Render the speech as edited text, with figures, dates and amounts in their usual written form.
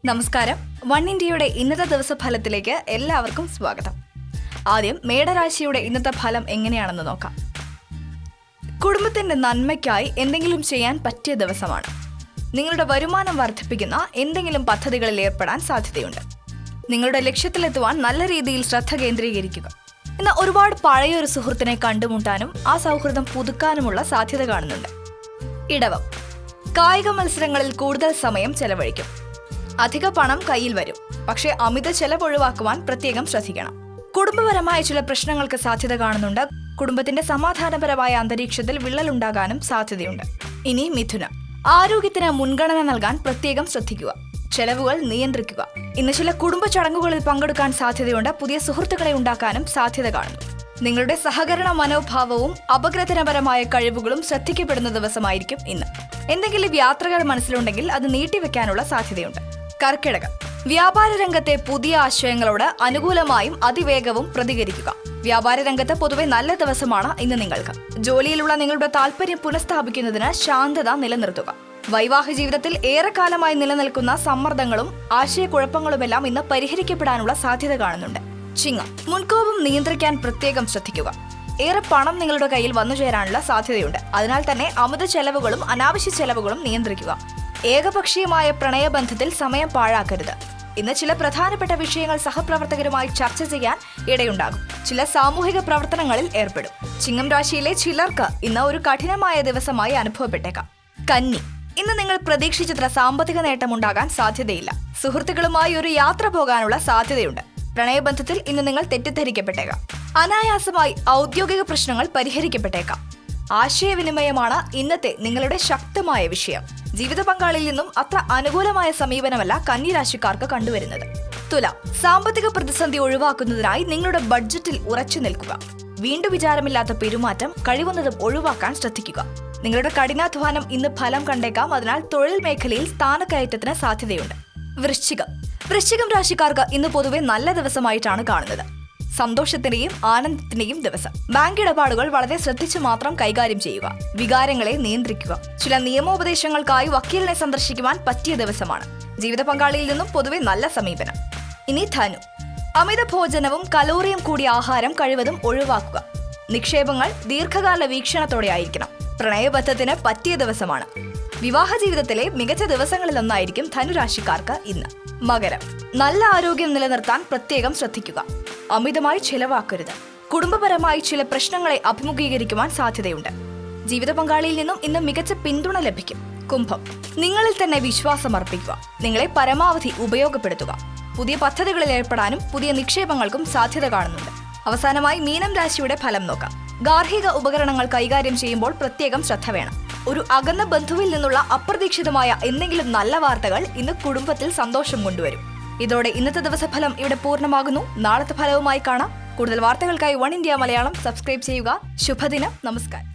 നമസ്കാരം. വൺ ഇന്ത്യയുടെ ഇന്നത്തെ ദിവസഫലത്തിലേക്ക് എല്ലാവർക്കും സ്വാഗതം. ആദ്യം മേടരാശിയുടെ ഇന്നത്തെ ഫലം എങ്ങനെയാണെന്ന് നോക്കാം. കുടുംബത്തിന്റെ നന്മയ്ക്കായി എന്തെങ്കിലും ചെയ്യാൻ പറ്റിയ ദിവസമാണ്. നിങ്ങളുടെ വരുമാനം വർദ്ധിപ്പിക്കുന്ന എന്തെങ്കിലും പദ്ധതികളിൽ ഏർപ്പെടാൻ സാധ്യതയുണ്ട്. നിങ്ങളുടെ ലക്ഷ്യത്തിലെത്തുവാൻ നല്ല രീതിയിൽ ശ്രദ്ധ കേന്ദ്രീകരിക്കുക. എന്നാൽ ഒരുപാട് പഴയൊരു സുഹൃത്തിനെ കണ്ടുമുട്ടാനും ആ സൗഹൃദം പുതുക്കാനുമുള്ള സാധ്യത കാണുന്നുണ്ട്. ഇടവം, കായിക മത്സരങ്ങളിൽ കൂടുതൽ സമയം ചെലവഴിക്കും. അധിക പണം കയ്യിൽ വരും, പക്ഷേ അമിത ചെലവ് ഒഴിവാക്കുവാൻ പ്രത്യേകം ശ്രദ്ധിക്കണം. കുടുംബപരമായ ചില പ്രശ്നങ്ങൾക്ക് സാധ്യത കാണുന്നുണ്ട്. കുടുംബത്തിന്റെ സമാധാനപരമായ അന്തരീക്ഷത്തിൽ വിള്ളലുണ്ടാകാനും സാധ്യതയുണ്ട്. ഇനി മിഥുനം, ആരോഗ്യത്തിന് മുൻഗണന നൽകാൻ പ്രത്യേകം ശ്രദ്ധിക്കുക. ചെലവുകൾ നിയന്ത്രിക്കുക. ഇന്ന് ചില കുടുംബ ചടങ്ങുകളിൽ പങ്കെടുക്കാൻ സാധ്യതയുണ്ട്. പുതിയ സുഹൃത്തുക്കളെ ഉണ്ടാക്കാനും സാധ്യത കാണുന്നു. നിങ്ങളുടെ സഹകരണ മനോഭാവവും അപഗ്രഥനപരമായ കഴിവുകളും ശ്രദ്ധിക്കപ്പെടുന്ന ദിവസമായിരിക്കും ഇന്ന്. എന്തെങ്കിലും യാത്രകൾ മനസ്സിലുണ്ടെങ്കിൽ അത് നീട്ടിവെക്കാനുള്ള സാധ്യതയുണ്ട്. കർക്കിടകം, വ്യാപാര രംഗത്തെ പുതിയ ആശയങ്ങളോട് അനുകൂലമായും അതിവേഗവും പ്രതികരിക്കുക. വ്യാപാര രംഗത്ത് പൊതുവെ നല്ല ദിവസമാണ് ഇന്ന് നിങ്ങൾക്ക്. ജോലിയിലുള്ള നിങ്ങളുടെ താല്പര്യം പുനഃസ്ഥാപിക്കുന്നതിന് ശാന്തത നിലനിർത്തുക. വൈവാഹിക ജീവിതത്തിൽ ഏറെക്കാലമായി നിലനിൽക്കുന്ന സമ്മർദ്ദങ്ങളും ആശയക്കുഴപ്പങ്ങളുമെല്ലാം ഇന്ന് പരിഹരിക്കപ്പെടാനുള്ള സാധ്യത കാണുന്നുണ്ട്. ചിങ്ങം, മുൻകോപം നിയന്ത്രിക്കാൻ പ്രത്യേകം ശ്രദ്ധിക്കുക. ഏറെ പണം നിങ്ങളുടെ കയ്യിൽ വന്നു ചേരാനുള്ള സാധ്യതയുണ്ട്. അതിനാൽ തന്നെ അമിത ചെലവുകളും അനാവശ്യ ചെലവുകളും നിയന്ത്രിക്കുക. ഏകപക്ഷീയമായ പ്രണയബന്ധത്തിൽ സമയം പാഴാക്കരുത്. ഇന്ന് ചില പ്രധാനപ്പെട്ട വിഷയങ്ങൾ സഹപ്രവർത്തകരുമായി ചർച്ച ചെയ്യാൻ ഇടയുണ്ടാകും. ചില സാമൂഹിക പ്രവർത്തനങ്ങളിൽ ഏർപ്പെടും. ചിങ്ങം രാശിയിലെ ചിലർക്ക് ഇന്ന് ഒരു കഠിനമായ ദിവസമായി അനുഭവപ്പെട്ടേക്കാം. കന്നി, ഇന്ന് നിങ്ങൾ പ്രതീക്ഷിച്ചത്ര സാമ്പത്തിക നേട്ടമുണ്ടാകാൻ സാധ്യതയില്ല. സുഹൃത്തുക്കളുമായി ഒരു യാത്ര പോകാനുള്ള സാധ്യതയുണ്ട്. പ്രണയബന്ധത്തിൽ ഇന്ന് നിങ്ങൾ തെറ്റിദ്ധരിക്കപ്പെട്ടേക്കാം. അനായാസമായി ഔദ്യോഗിക പ്രശ്നങ്ങൾ പരിഹരിക്കപ്പെട്ടേക്കാം. ആശയവിനിമയമാണ് ഇന്നത്തെ നിങ്ങളുടെ ശക്തമായ വിഷയം. ജീവിത പങ്കാളിയിൽ നിന്നും അത്ര അനുകൂലമായ സമീപനമല്ല കന്നിരാശിക്കാർക്ക് കണ്ടുവരുന്നത്. തുല, സാമ്പത്തിക പ്രതിസന്ധി ഒഴിവാക്കുന്നതിനായി നിങ്ങളുടെ ബഡ്ജറ്റിൽ ഉറച്ചു നിൽക്കുക. വീണ്ടും വിചാരമില്ലാത്ത പെരുമാറ്റം കഴിവുന്നതും ഒഴിവാക്കാൻ ശ്രദ്ധിക്കുക. നിങ്ങളുടെ കഠിനാധ്വാനം ഇന്ന് ഫലം കണ്ടേക്കാം. അതിനാൽ തൊഴിൽ മേഖലയിൽ സ്ഥാനക്കയറ്റത്തിന് സാധ്യതയുണ്ട്. വൃശ്ചികം രാശിക്കാർക്ക് ഇന്ന് പൊതുവെ നല്ല ദിവസമായിട്ടാണ് കാണുന്നത്. സന്തോഷത്തിന്റെയും ആനന്ദത്തിന്റെയും ദിവസം. ബാങ്ക് ഇടപാടുകൾ വളരെ ശ്രദ്ധിച്ചു മാത്രം കൈകാര്യം ചെയ്യുക. വികാരങ്ങളെ നിയന്ത്രിക്കുക. ചില നിയമോപദേശങ്ങൾക്കായി വക്കീലിനെ സന്ദർശിക്കുവാൻ പറ്റിയ ദിവസമാണ്. ജീവിത പങ്കാളിയിൽ നിന്നും പൊതുവെ നല്ല സമീപനം. ഇനി ധനു, അമിത ഭോജനവും കലോറിയും കൂടിയ ആഹാരം കഴിവതും ഒഴിവാക്കുക. നിക്ഷേപങ്ങൾ ദീർഘകാല വീക്ഷണത്തോടെ ആയിരിക്കണം. പ്രണയബദ്ധത്തിന് പറ്റിയ ദിവസമാണ്. വിവാഹ ജീവിതത്തിലെ മികച്ച ദിവസങ്ങളിലൊന്നായിരിക്കും ധനുരാശിക്കാർക്ക് ഇന്ന്. മകരം, നല്ല ആരോഗ്യം നിലനിർത്താൻ പ്രത്യേകം ശ്രദ്ധിക്കുക. അമിതമായി ചിലവാക്കരുത്. കുടുംബപരമായി ചില പ്രശ്നങ്ങളെ അഭിമുഖീകരിക്കുവാൻ സാധ്യതയുണ്ട്. ജീവിത പങ്കാളിയിൽ നിന്നും ഇന്ന് മികച്ച പിന്തുണ ലഭിക്കും. കുംഭം, നിങ്ങളിൽ തന്നെ വിശ്വാസം അർപ്പിക്കുക. നിങ്ങളെ പരമാവധി ഉപയോഗപ്പെടുത്തുക. പുതിയ പദ്ധതികളിൽ ഏർപ്പെടാനും പുതിയ നിക്ഷേപങ്ങൾക്കും സാധ്യത കാണുന്നുണ്ട്. അവസാനമായി മീനം രാശിയുടെ ഫലം നോക്കാം. ഗാർഹിക ഉപകരണങ്ങൾ കൈകാര്യം ചെയ്യുമ്പോൾ പ്രത്യേകം ശ്രദ്ധ വേണം. ഒരു അകന്ന ബന്ധുവിൽ നിന്നുള്ള അപ്രതീക്ഷിതമായ എന്തെങ്കിലും നല്ല വാർത്തകൾ ഇന്ന് കുടുംബത്തിൽ സന്തോഷം കൊണ്ടുവരും. ഇതോടെ ഇന്നത്തെ ദിവസഫലം ഇവിടെ പൂർണ്ണമാകുന്നു. നാളത്തെ ഫലവുമായി കാണാം. കൂടുതൽ വാർത്തകൾക്കായി വൺ ഇന്ത്യ മലയാളം സബ്സ്ക്രൈബ് ചെയ്യുക. ശുഭദിനം. നമസ്കാരം.